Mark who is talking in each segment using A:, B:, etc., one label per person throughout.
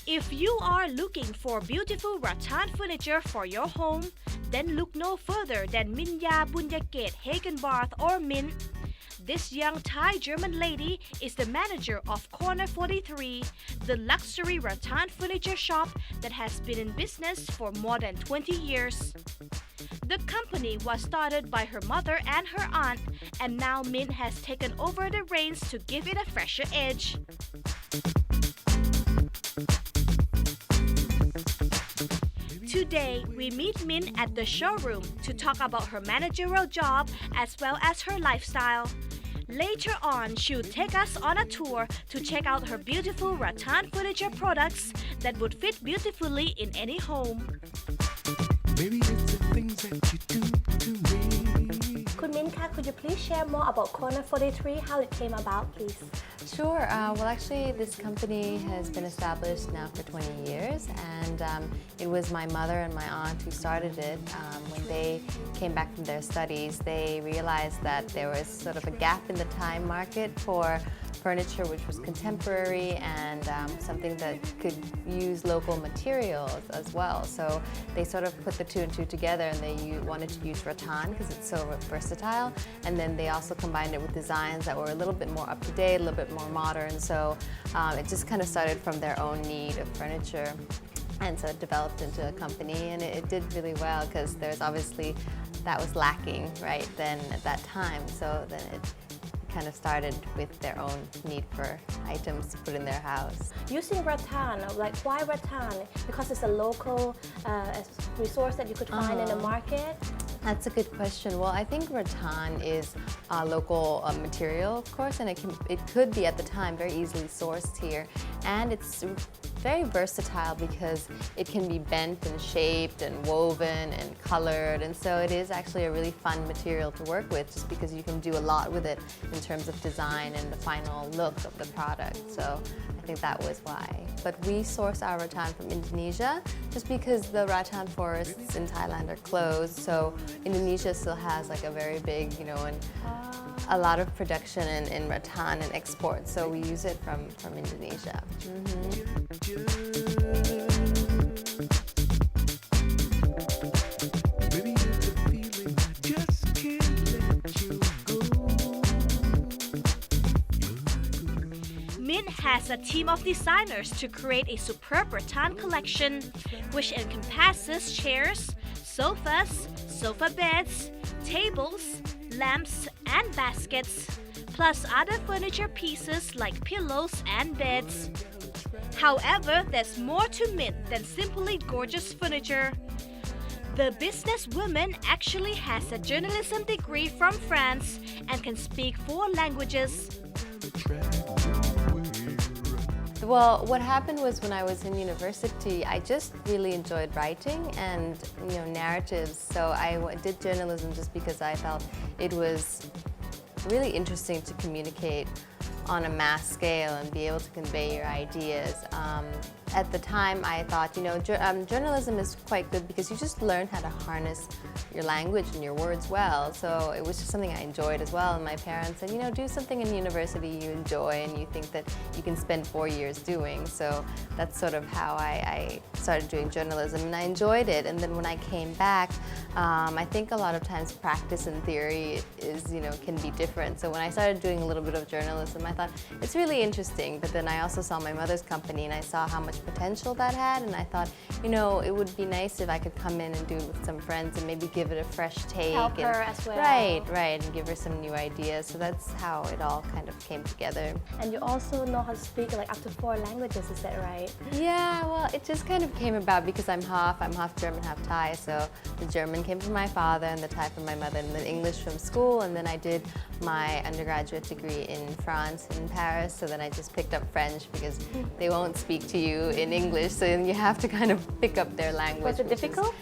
A: If you are looking for beautiful rattan furniture for your home, then look no further than Minya Bunyaket Hagenbarth or Min. This young Thai German lady is the manager of Corner 43, the luxury rattan furniture shop that has been in business for more than 20 years. The company was started by her mother and her aunt, and now Min has taken over the reins to give it a fresher edge. Today, we meet Min at the showroom to talk about her managerial job as well as her lifestyle. Later on, she'll take us on a tour to check out her beautiful rattan furniture products that would fit beautifully in any home.
B: Maybe it's the things that you do to me.
C: Kun Min ka, could you please share more about Corner 43, how it came about, please?
D: Sure. Well, actually, this company has been established now for 20 years, and it was my mother and my aunt who started it. When they came back from their studies, they realized that there was sort of a gap in the Thai market for furniture which was contemporary and something that could use local materials as well. So they sort of put the two and two together, and they wanted to use rattan because it's so versatile, and then they also combined it with designs that were a little bit more up to date, a little bit more modern. So it just kind of started from their own need of furniture, and so it developed into a company, and it did really well because there's obviously that was lacking right then at that time. So then it kind of started with their own need for items to put in their house.
C: Using rattan, like why rattan? Because it's a local resource that you could find in the market?
D: That's a good question. Well, I think rattan is a local material, of course, and it could be at the time very easily sourced here, and it's very versatile because it can be bent and shaped and woven and colored, and so it is actually a really fun material to work with just because you can do a lot with it in terms of design and the final look of the product. So I think that was why. But we source our rattan from Indonesia just because the rattan forests in Thailand are closed, so Indonesia still has like a very big, and a lot of production in rattan and export, so we use it from Indonesia.
B: Maybe it's a feeling I just can't let you go.
A: Min has a team of designers to create a superb rattan collection, which encompasses chairs, sofas, sofa beds, tables, lamps, and baskets, plus other furniture pieces like pillows and beds. However, there's more to Min than simply gorgeous furniture. The businesswoman actually has a journalism degree from France and can speak 4 languages.
D: Well, what happened was when I was in university, I just really enjoyed writing and narratives. So I did journalism just because I felt it was really interesting to communicate on a mass scale and be able to convey your ideas. At the time, I thought, journalism is quite good because you just learn how to harness your language and your words well. So it was just something I enjoyed as well. And my parents said, do something in university you enjoy and you think that you can spend 4 years doing. So that's sort of how I started doing journalism, and I enjoyed it. And then when I came back, I think a lot of times practice and theory is, can be different. So when I started doing a little bit of journalism, I thought it's really interesting. But then I also saw my mother's company and I saw how much potential that had, and I thought, it would be nice if I could come in and do it with some friends and maybe give it a fresh take.
C: Help her as well.
D: Right, and give her some new ideas. So that's how it all kind of came together.
C: And you also know how to speak like up to 4 languages, is that right?
D: Yeah, well, it just kind of came about because I'm half German, half Thai. So the German came from my father and the Thai from my mother, and then English from school. And then I did my undergraduate degree in France, in Paris. So then I just picked up French because they won't speak to you in English, so you have to kind of pick up their language.
C: Was it difficult?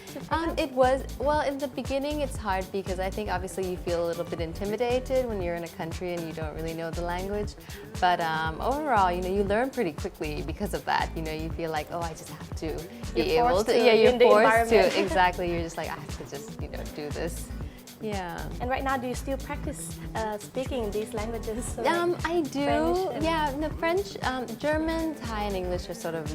D: It was. Well, in the beginning it's hard because I think obviously you feel a little bit intimidated when you're in a country and you don't really know the language. But overall, you learn pretty quickly because of that. You feel like, oh, I just have to be able to. Yeah, you're forced to. Exactly. You're just like, I have to just, do this. Yeah.
C: And right now, do you still practice speaking these languages? So
D: I do.
C: French and-
D: Yeah, no, French, German, Thai, and English are sort of,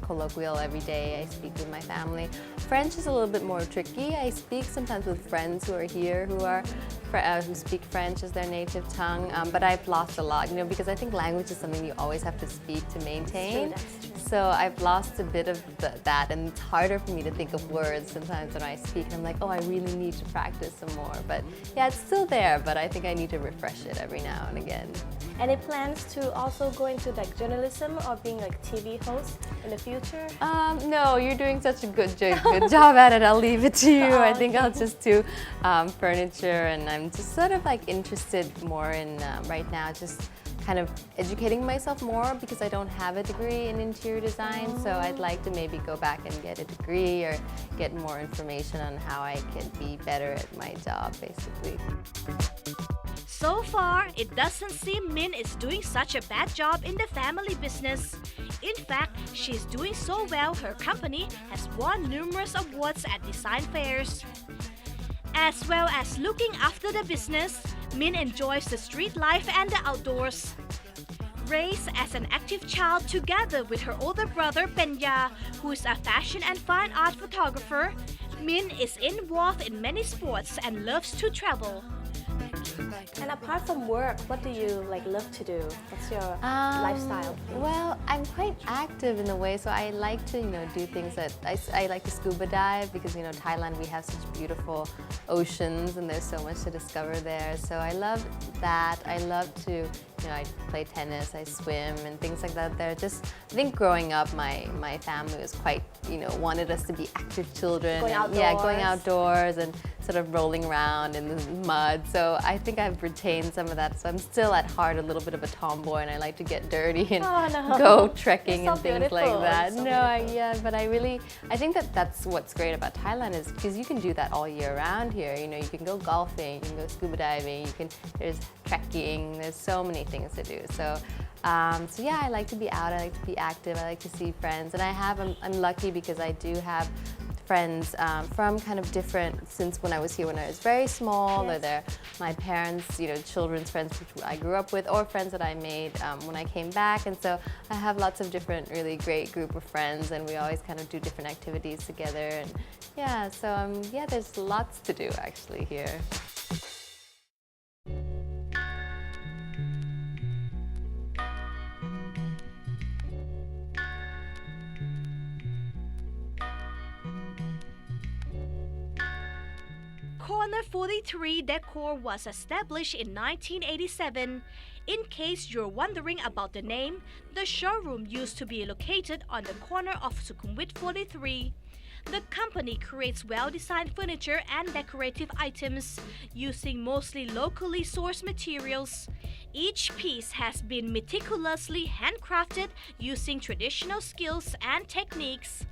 D: colloquial every day. I speak with my family. French is a little bit more tricky. I speak sometimes with friends who are here who speak French as their native tongue, but I've lost a lot, because I think language is something you always have to speak to maintain.
C: that's true.
D: So I've lost a bit of that, and it's harder for me to think of words sometimes when I speak. And I'm like, oh, I really need to practice some more. But yeah, it's still there, but I think I need to refresh it every now and again.
C: Any plans to also go into like journalism or being like TV host in the future?
D: No, you're doing such a good job at it. I'll leave it to you. I think
C: okay.
D: I'll just do furniture, and I'm just sort of like interested more in right now just kind of educating myself more because I don't have a degree in interior design. So I'd like to maybe go back and get a degree or get more information on how I can be better at my job, basically.
A: So far, it doesn't seem Min is doing such a bad job in the family business. In fact, she's doing so well her company has won numerous awards at design fairs. As well as looking after the business, Min enjoys the street life and the outdoors. Raised as an active child together with her older brother Penya, who is a fashion and fine art photographer, Min is involved in many sports and loves to travel.
C: And apart from work, what do you like love to do? What's your lifestyle?
D: Well, I'm quite active in a way, so I like to, do things that I like to scuba dive because, Thailand, we have such beautiful oceans and there's so much to discover there. So I love that. I love to, I play tennis, I swim and things like that. They're just, I think growing up, my family was quite, wanted us to be active children.
C: Going
D: and, yeah,
C: outdoors.
D: going outdoors and sort of rolling around in the mud. So I think I've retained some of that. So I'm still at heart a little bit of a tomboy, and I like to get dirty and go trekking
C: It's so
D: and things like
C: beautiful.
D: that.
C: It's so
D: Yeah, but I think that's what's great about Thailand is because you can do that all year round here. You can go golfing, you can go scuba diving, there's trekking, there's so many things to do. So yeah, I like to be out, I like to be active, I like to see friends, and I'm lucky because I do have friends from kind of different, since when I was here when I was very small, or they're my parents, children's friends which I grew up with, or friends that I made when I came back. And so I have lots of different really great group of friends, and we always kind of do different activities together. And yeah, so yeah, there's lots to do actually here.
A: Corner 43 Decor was established in 1987. In case you're wondering about the name, the showroom used to be located on the corner of Sukhumvit 43. The company creates well-designed furniture and decorative items using mostly locally sourced materials. Each piece has been meticulously handcrafted using traditional skills and techniques.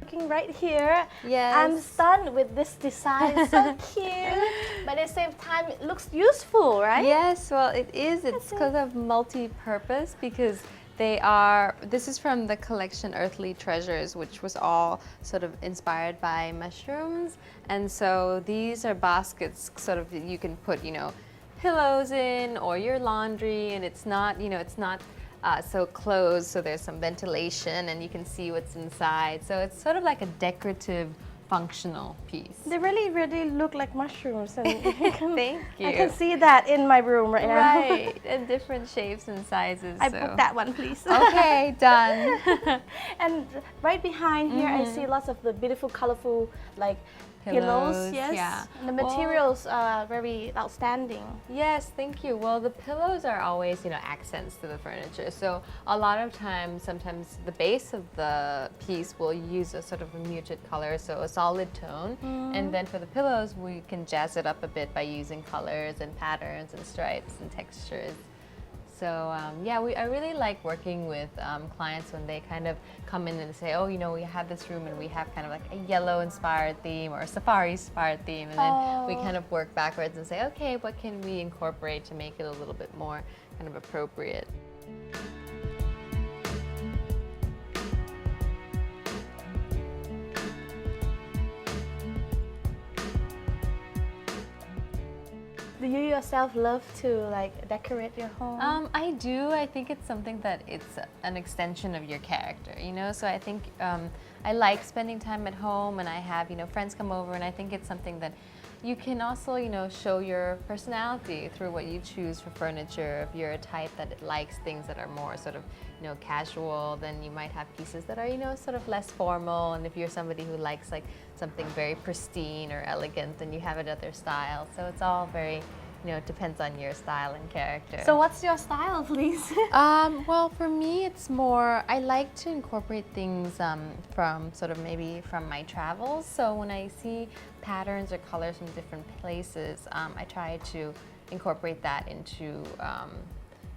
C: Looking right here,
D: Yes.
C: I'm stunned with this design. So cute, but at the same time, it looks useful, right?
D: Yes, well, it is. It's because of multi-purpose because this is from the collection Earthly Treasures, which was all sort of inspired by mushrooms. And so these are baskets sort of that you can put, pillows in or your laundry, and it's not, so closed, so there's some ventilation and you can see what's inside. So it's sort of like a decorative, functional piece.
C: They really, really look like mushrooms. And
D: Thank you.
C: I can see that in my room right now.
D: Right, and different shapes and sizes.
C: I
D: so.
C: booked that one, please.
D: Okay, done.
C: And right behind here, I see lots of the beautiful, colorful, like pillows. Yes.
D: yeah.
C: And the materials are very outstanding.
D: Yes, thank you. Well, the pillows are always, accents to the furniture. So a lot of times, sometimes the base of the piece will use a sort of a muted color, so a solid tone. And then for the pillows, we can jazz it up a bit by using colors and patterns and stripes and textures. So yeah, I really like working with clients when they kind of come in and say, oh, we have this room and we have kind of like a yellow-inspired theme or a safari-inspired theme, and then we kind of work backwards and say, okay, what can we incorporate to make it a little bit more kind of appropriate?
C: Do you yourself love to like decorate your home?
D: I do. I think it's something that it's an extension of your character, you know? So I think I like spending time at home, and I have, you know, friends come over, and I think it's something that you can also, you know, show your personality through what you choose for furniture. If you're a type that likes things that are more sort of, you know, casual, then you might have pieces that are, you know, sort of less formal. And if you're somebody who likes like something very pristine or elegant, then you have another style. So it's all very, you know, it depends on your style and character.
C: So what's your style, please?
D: Well, for me, it's more, I like to incorporate things from sort of maybe from my travels. So when I see patterns or colors from different places, I try to incorporate that into,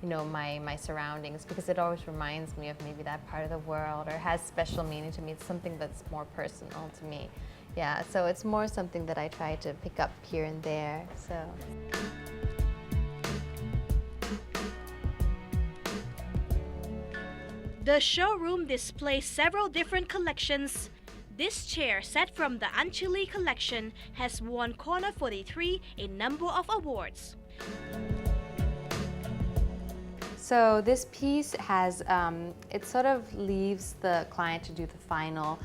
D: you know, my surroundings, because it always reminds me of maybe that part of the world, or has special meaning to me. It's something that's more personal to me. Yeah, so it's more something that I try to pick up here and there. So.
A: The showroom displays several different collections. This chair, set from the Anchili collection, has won Corner 43 a number of awards.
D: So this piece has, it sort of leaves the client to do the final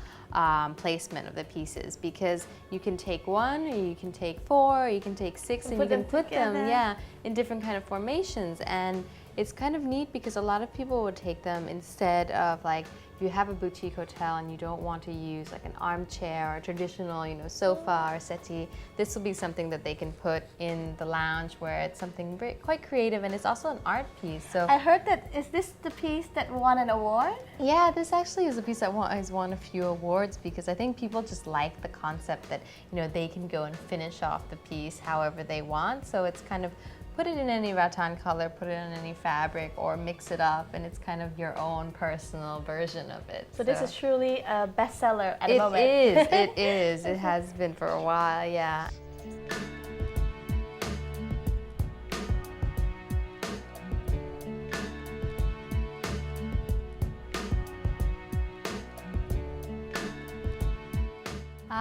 D: placement of the pieces, because you can take one, or you can take four, or you can take six, and you can put them, yeah, in different kind of formations. And it's kind of neat because a lot of people would take them instead of, like, if you have a boutique hotel and you don't want to use like an armchair or a traditional, you know, sofa or settee, this will be something that they can put in the lounge, where it's something very, quite creative, and it's also an art piece. So
C: I heard that, is this the piece that won an award?
D: yeah, this actually is a piece that has won a few awards, because I think people just like the concept that, you know, they can go and finish off the piece however they want. So it's kind of, put it in any rattan color, put it in any fabric, or mix it up, and it's kind of your own personal version of it.
C: So this is truly a bestseller at the
D: It
C: moment.
D: is, it is. It has been for a while, yeah.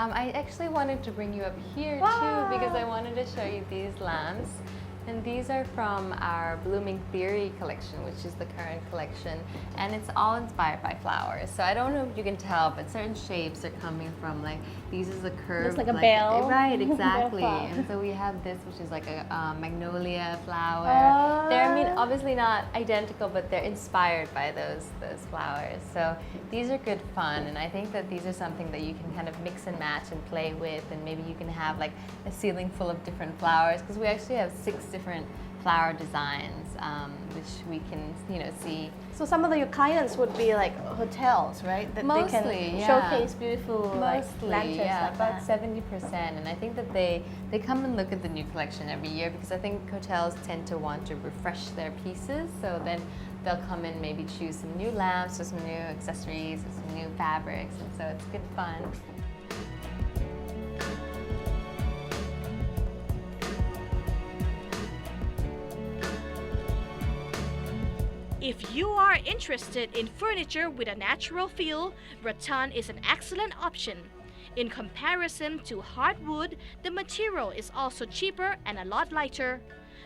D: I actually wanted to bring you up here too, because I wanted to show you these lamps. And these are from our Blooming Theory collection, which is the current collection, and it's all inspired by flowers. So I don't know if you can tell, but certain shapes are coming from, like, these is a curve.
C: Looks like a bell.
D: Right,
C: Bell
D: exactly.
C: flower.
D: And so we have this, which is like a magnolia flower.
C: Oh.
D: They're, I mean, obviously not identical, but they're inspired by those flowers. So these are good fun, and I think that these are something that you can kind of mix and match and play with, and maybe you can have like a ceiling full of different flowers, because we actually have 6 different flower designs, which we can, you know, see.
C: So some of your clients would be like hotels, right? That
D: Mostly,
C: they can
D: yeah.
C: showcase beautiful like
D: Mostly,
C: lanterns
D: yeah,
C: like
D: about
C: that.
D: 70%. And I think that they come and look at the new collection every year, because I think hotels tend to want to refresh their pieces. So then they'll come and maybe choose some new lamps, or some new accessories, or some new fabrics, and so it's good fun.
A: If you are interested in furniture with a natural feel, rattan is an excellent option. In comparison to hardwood, the material is also cheaper and a lot lighter.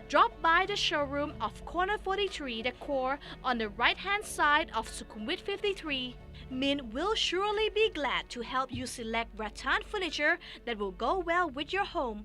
A: Drop by the showroom of Corner 43 Decor on the right-hand side of Sukhumvit 53. Min will surely be glad to help you select rattan furniture that will go well with your home.